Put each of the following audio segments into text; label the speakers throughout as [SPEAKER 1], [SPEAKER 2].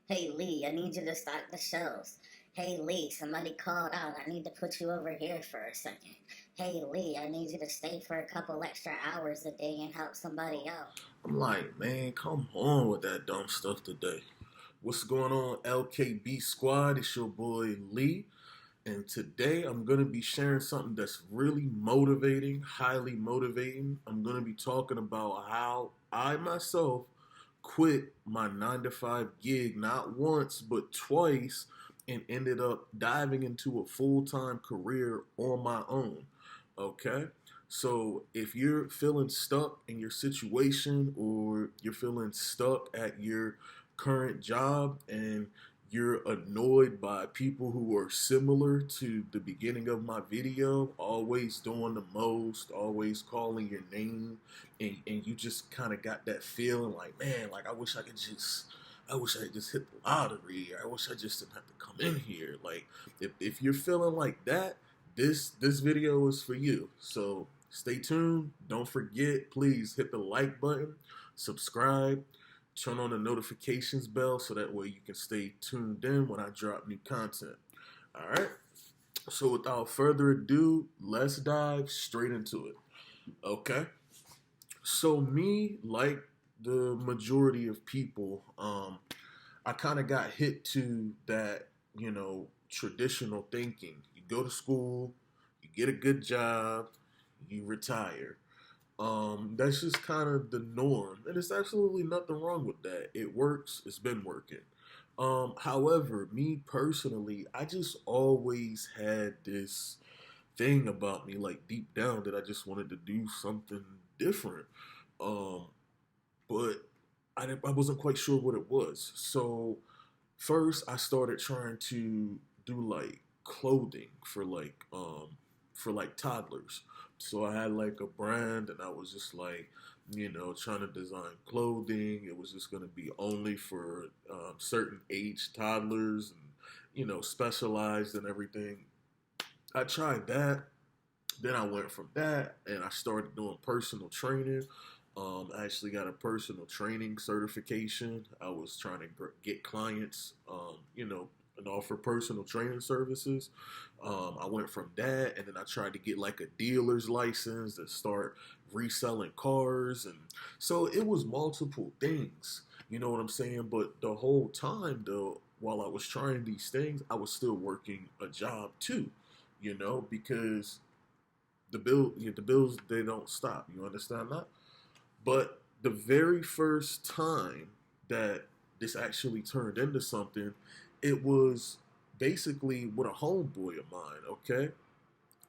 [SPEAKER 1] Hey Lee, I need you to stock the shelves. Hey Lee, somebody called out. I need to put you over here for a second. Hey Lee, I need you to stay for a couple extra hours a day and help somebody out.
[SPEAKER 2] I'm like, man, come on with that dumb stuff today. What's going on, LKB Squad? It's your boy Lee, and today I'm going to be sharing something that's really motivating, highly motivating. I'm going to be talking about how I myself quit my 9 to 5 gig not once, but twice, and ended up diving into a full time career on my own. Okay? So if you're feeling stuck in your situation or you're feeling stuck at your current job and you're annoyed by people who are similar to the beginning of my video, always doing the most, always calling your name, and you just kind of got that feeling like, man, like I wish I could just hit the lottery. I wish I just didn't have to come in here. Like, if you're feeling like that, this video is for you. So stay tuned. Don't forget, please hit the like button, subscribe, turn on the notifications bell so that way you can stay tuned in when I drop new content. All right. So without further ado, let's dive straight into it. Okay. So me, like the majority of people, I kind of got hit to that, traditional thinking. You go to school, you get a good job, you retire. That's just kind of the norm, and there's absolutely nothing wrong with that. It works. It's been working. However, me personally, I just always had this thing about me, like deep down, that I just wanted to do something different. Um, but I wasn't quite sure what it was. So first, I started trying to do like clothing for like toddlers. So I had like a brand, and I was just like, trying to design clothing. It was just gonna be only for certain age toddlers, and specialized and everything. I tried that. Then I went from that, and I started doing personal training. I actually got a personal training certification. I was trying to get clients, and offer personal training services. I went from that, and then I tried to get like a dealer's license to start reselling cars, and so it was multiple things. You know what I'm saying? But the whole time, though, while I was trying these things, I was still working a job too. Because the bills, they don't stop. You understand that? But the very first time that this actually turned into something, it was basically with a homeboy of mine. Okay,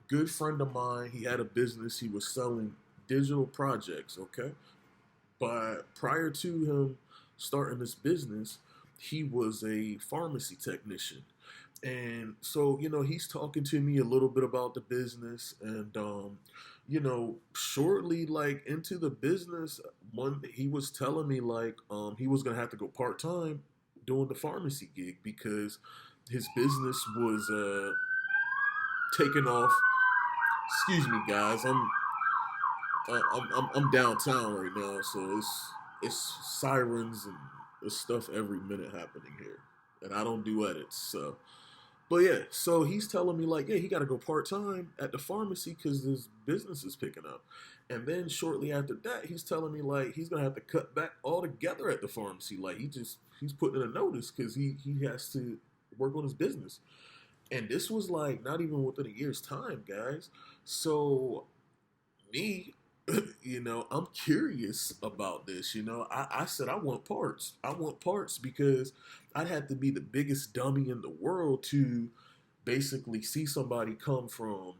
[SPEAKER 2] good friend of mine. He had a business. He was selling digital projects. Okay, but prior to him starting this business, he was a pharmacy technician. And so, he's talking to me a little bit about the business, and shortly like into the business, one he was telling me like he was gonna have to go part-time doing the pharmacy gig because his business was taking off. Excuse me, guys. I'm downtown right now, so it's sirens and there's stuff every minute happening here, and I don't do edits. So, but yeah, so he's telling me like, yeah, he got to go part time at the pharmacy because his business is picking up, and then shortly after that, he's telling me like he's gonna have to cut back altogether at the pharmacy. Like he's putting in a notice because he has to work on his business, and this was like not even within a year's time, guys. So me, I'm curious about this. I said I want parts. I want parts because I'd have to be the biggest dummy in the world to basically see somebody come from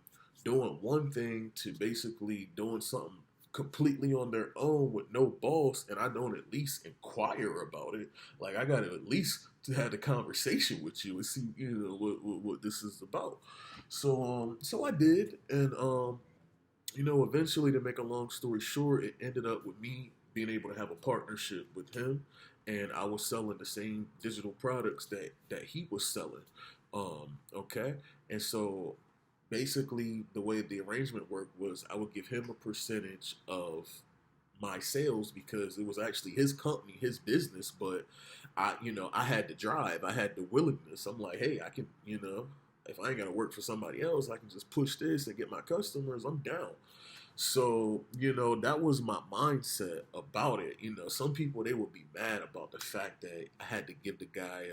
[SPEAKER 2] doing one thing to basically doing something completely on their own with no boss, and I don't at least inquire about it. Like, I gotta at least to have the conversation with you and see what this is about. So I did, and eventually, to make a long story short, it ended up with me being able to have a partnership with him, and I was selling the same digital products that he was selling. Okay, and so basically, the way the arrangement worked was I would give him a percentage of my sales because it was actually his company, his business, but I had the drive, I had the willingness. I'm like, hey, I can, if I ain't gotta work for somebody else, I can just push this and get my customers. I'm down. So, that was my mindset about it. Some people they would be mad about the fact that I had to give the guy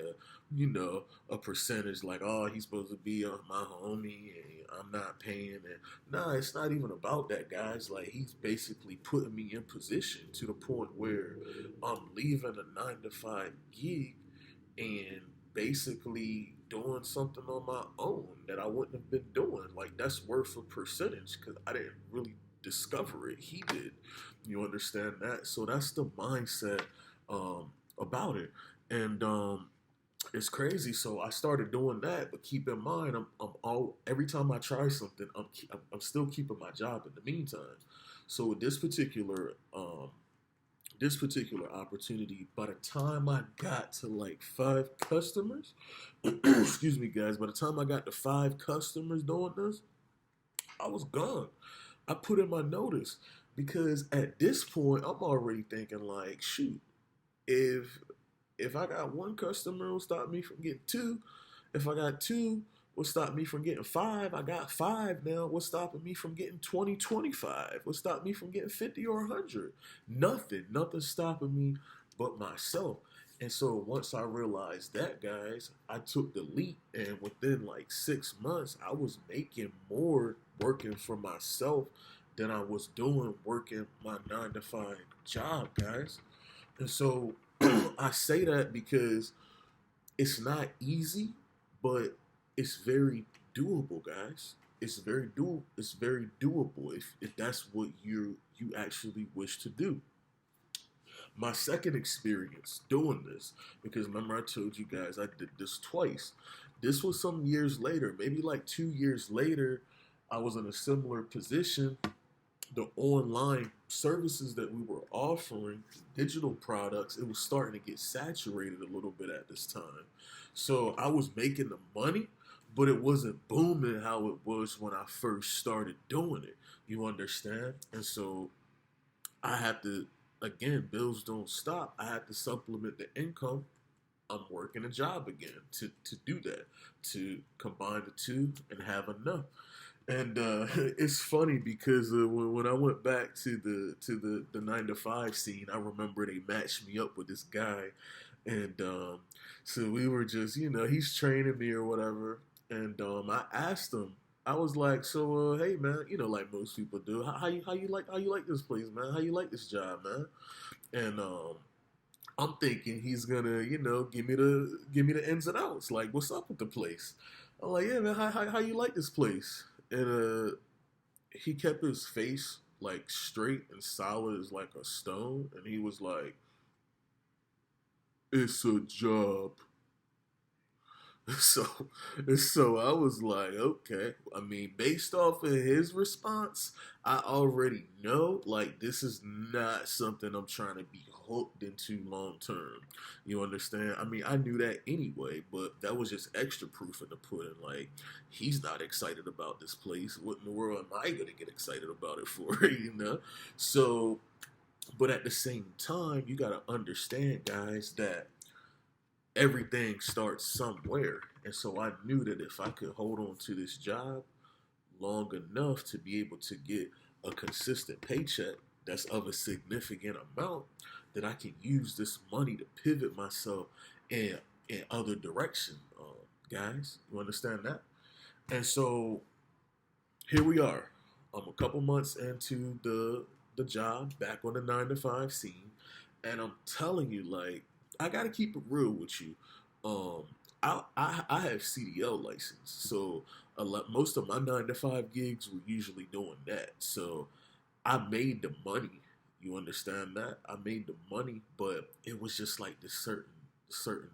[SPEAKER 2] a percentage like, oh, he's supposed to be my homie and I'm not paying. And nah, it's not even about that, guys. Like, he's basically putting me in position to the point where I'm leaving a 9 to 5 gig and basically doing something on my own that I wouldn't have been doing. Like, that's worth a percentage because I didn't really discover it. He did. You understand that? So that's the mindset about it. And it's crazy. So I started doing that, but keep in mind, I'm all every time I try something, I'm still keeping my job in the meantime. So with this particular opportunity, by the time I got to like 5 customers, excuse me, guys, by the time I got to 5 customers doing this, I was gone. I put in my notice because at this point, I'm already thinking like, shoot, if if I got one customer, it'll stop me from getting two. If I got two, what stopped me from getting 5? I got 5 now. What's stopping me from getting 20, 25? What stopped me from getting 50 or 100? Nothing. Nothing's stopping me but myself. And so once I realized that, guys, I took the leap. And within like 6 months, I was making more working for myself than I was doing working my 9 to 5 job, guys. And so I say that because it's not easy, but it's very doable, guys. It's very doable if that's what you actually wish to do. My second experience doing this, because remember I told you guys I did this twice. This was some years later, maybe like 2 years later. I was in a similar position. The online services that we were offering, digital products, it was starting to get saturated a little bit at this time. So I was making the money, but it wasn't booming how it was when I first started doing it. You understand? And so I had to, again, bills don't stop. I had to supplement the income. I'm working a job again to do that, to combine the two and have enough. And it's funny because when I went back to the 9 to 5 scene, I remember they matched me up with this guy, and so we were just he's training me or whatever, and I asked him. I was like, so hey man, like most people do, how you like this place, man? How you like this job, man? And I'm thinking he's gonna give me the ins and outs, like what's up with the place. I'm like, yeah man, how you like this place? And he kept his face like straight and solid as like a stone, and he was like, "It's a job." So, so I was like, okay. I mean, based off of his response, I already know like this is not something I'm trying to be hooked into long term. You understand? I mean, I knew that anyway, but that was just extra proof in the pudding. Like, he's not excited about this place. What in the world am I gonna get excited about it for? So, but at the same time, you gotta understand, guys, that everything starts somewhere. And so I knew that if I could hold on to this job long enough to be able to get a consistent paycheck that's of a significant amount, that I can use this money to pivot myself in other direction. Guys, you understand that? And so here we are. I'm a couple months into the job, back on the 9 to 5 scene, and I'm telling you, like, I gotta keep it real with you. Um, I have CDL license, so most of my 9 to 5 gigs were usually doing that. So I made the money. You understand that? I made the money, but it was just like this certain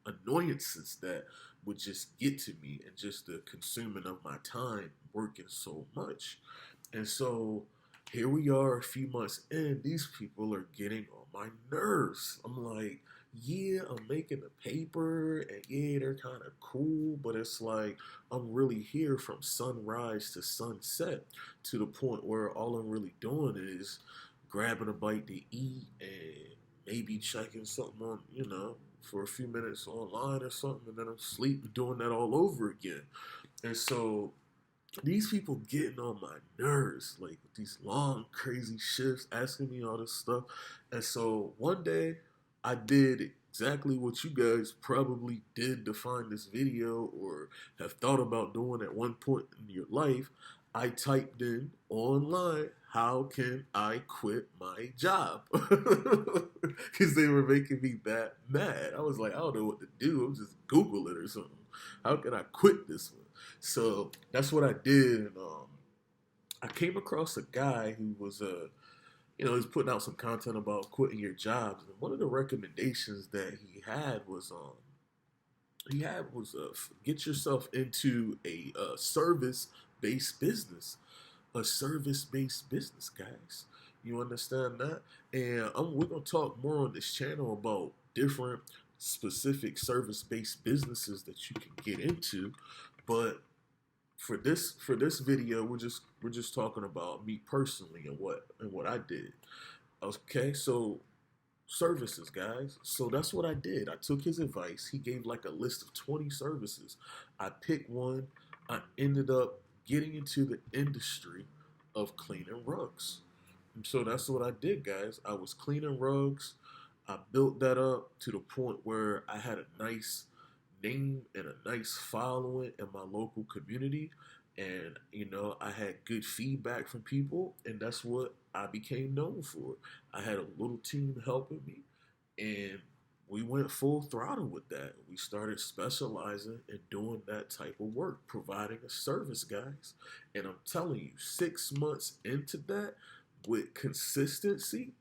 [SPEAKER 2] annoyances that would just get to me, and just the consuming of my time working so much. And so here we are a few months in, these people are getting on my nerves. I'm like, yeah, I'm making the paper and yeah, they're kind of cool, but it's like I'm really here from sunrise to sunset, to the point where all I'm really doing is grabbing a bite to eat and maybe checking something on, for a few minutes online or something, and then I'm asleep and doing that all over again. And so these people getting on my nerves, like these long, crazy shifts, asking me all this stuff. And so one day I did exactly what you guys probably did to find this video or have thought about doing at one point in your life. I typed in online, how can I quit my job? Because they were making me that mad. I was like, I don't know what to do. I'm just Google it or something. How can I quit this one? So that's what I did. And I came across a guy who was he's putting out some content about quitting your jobs. And one of the recommendations that he had was get yourself into a service-based business, a service-based business, guys. You understand that? And we're gonna talk more on this channel about different specific service-based businesses that you can get into, but for this video, we're just talking about me personally and what I did. Okay, so services, guys. So that's what I did. I took his advice. He gave like a list of 20 services. I picked one. I ended up getting into the industry of cleaning rugs. And so that's what I did, guys. I was cleaning rugs. I built that up to the point where I had a nice name and a nice following in my local community. And, I had good feedback from people, and that's what I became known for. I had a little team helping me, and we went full throttle with that. We started specializing in doing that type of work, providing a service, guys. And I'm telling you, 6 months into that, with consistency,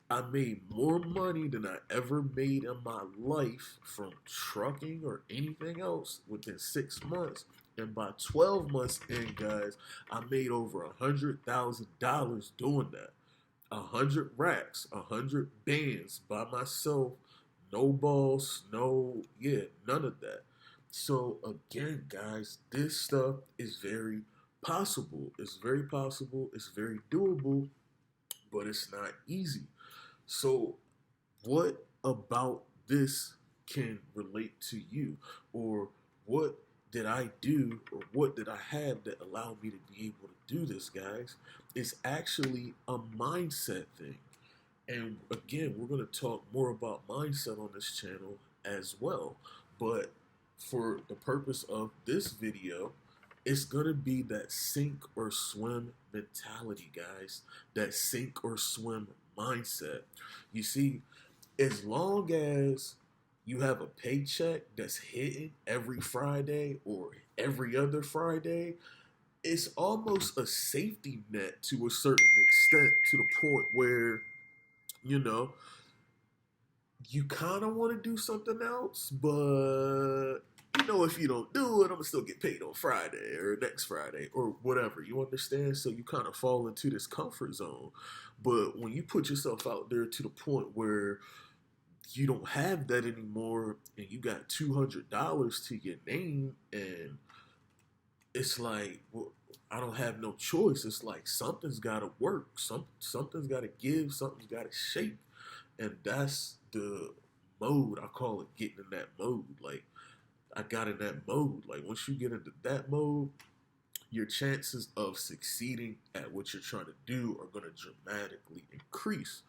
[SPEAKER 2] I made more money than I ever made in my life from trucking or anything else within 6 months. And by 12 months in, guys, I made over $100,000 doing that. 100 racks, 100 bands by myself, no boss, none of that. So again, guys, this stuff is very possible. It's very possible. It's very doable, but it's not easy. So, what about this can relate to you? Or what did I do, or what did I have that allowed me to be able to do this, guys? It's actually a mindset thing. And again, we're going to talk more about mindset on this channel as well. But for the purpose of this video, it's going to be that sink or swim mentality, guys. That sink or swim mindset. You see, as long as you have a paycheck that's hitting every Friday or every other Friday, it's almost a safety net to a certain extent, to the point where, you know, you kind of want to do something else, but if you don't do it, I'm gonna still get paid on Friday or next Friday or whatever. You understand? So you kind of fall into this comfort zone. But when you put yourself out there to the point where you don't have that anymore and you got $200 to your name, and it's like, well, I don't have no choice. It's like something's got to work. Something's got to give. Something's got to shake. And that's the mode. I call it getting in that mode. Like, I got in that mode. Like, once you get into that mode, your chances of succeeding at what you're trying to do are going to dramatically increase.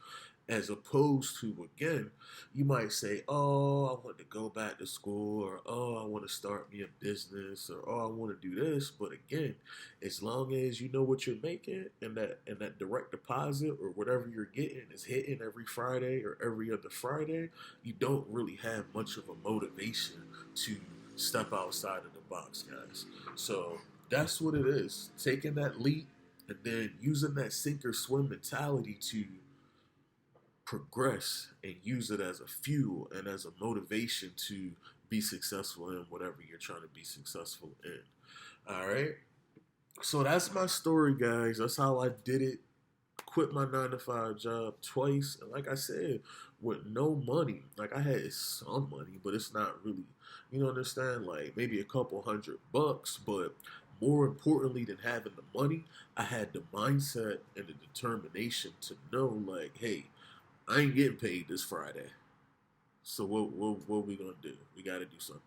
[SPEAKER 2] As opposed to, again, you might say, oh, I want to go back to school, or oh, I want to start me a business, or oh, I want to do this. But again, as long as you know what you're making, and that direct deposit or whatever you're getting is hitting every Friday or every other Friday, you don't really have much of a motivation to step outside of the box, guys. So that's what it is. Taking that leap and then using that sink or swim mentality to progress and use it as a fuel and as a motivation to be successful in whatever you're trying to be successful in. All right. So that's my story, guys. That's how I did it. Quit my 9 to 5 job twice. And like I said, with no money. Like, I had some money, but it's not really, understand, like maybe a couple $100, but more importantly than having the money, I had the mindset and the determination to know, like, hey, I ain't getting paid this Friday. So what we gonna do? We got to do something.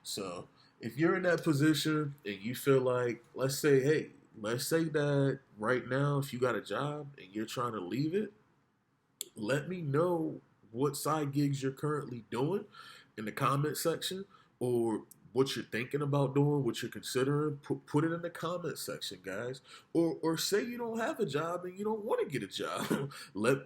[SPEAKER 2] So if you're in that position and you feel like, let's say that right now, if you got a job and you're trying to leave it, let me know what side gigs you're currently doing in the comment section, or what you're thinking about doing, what you're considering. Put it in the comment section, guys. Or say you don't have a job and you don't want to get a job. Let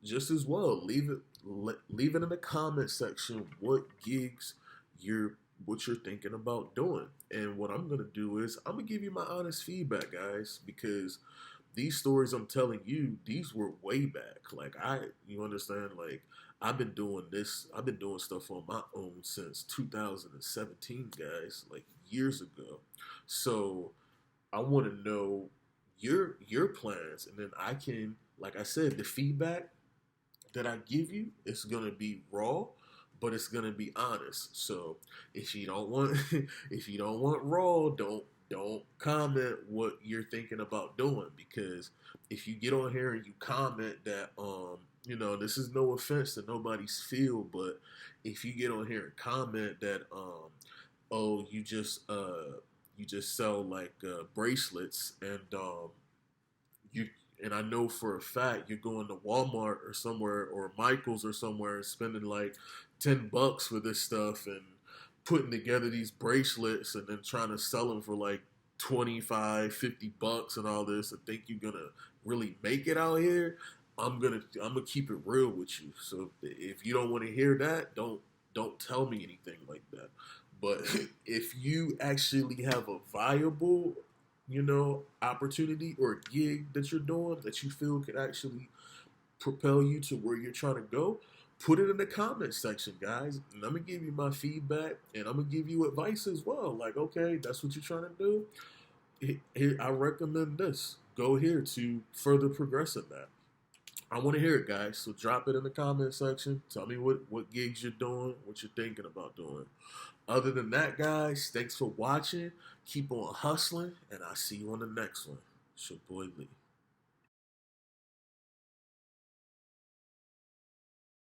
[SPEAKER 2] just as well leave it in the comment section what gigs you're what you're thinking about doing. And what I'm gonna do is I'm gonna give you my honest feedback, guys, because these stories I'm telling you, these were way back. Like you understand, like I've been doing this, I've been doing stuff on my own since 2017, guys, like years ago. So I want to know your plans, and then I can, like I said, the feedback that I give you is gonna be raw, but it's gonna be honest. So if you don't want if you don't want raw, don't comment what you're thinking about doing, because if you get on here and you comment that this is no offense to nobody's feel, but if you get on here and comment that oh, you just sell like bracelets, and you and I know for a fact you're going to Walmart or somewhere, or Michaels or somewhere, and spending like $10 for this stuff and putting together these bracelets and then trying to sell them for like 25, $50 and all this, and think you're gonna really make it out here. I'm gonna keep it real with you. So if you don't want to hear that, don't tell me anything like that. But if you actually have a viable, opportunity or gig that you're doing that you feel could actually propel you to where you're trying to go, put it in the comment section, guys. And I'm gonna give you my feedback, and I'm gonna give you advice as well. Like, okay, that's what you're trying to do. Here, I recommend this. Go here to further progress in that. I want to hear it, guys. So drop it in the comment section. Tell me what gigs you're doing, what you're thinking about doing. Other than that, guys, thanks for watching. Keep on hustling, and I'll see you on the next one. It's your boy Lee.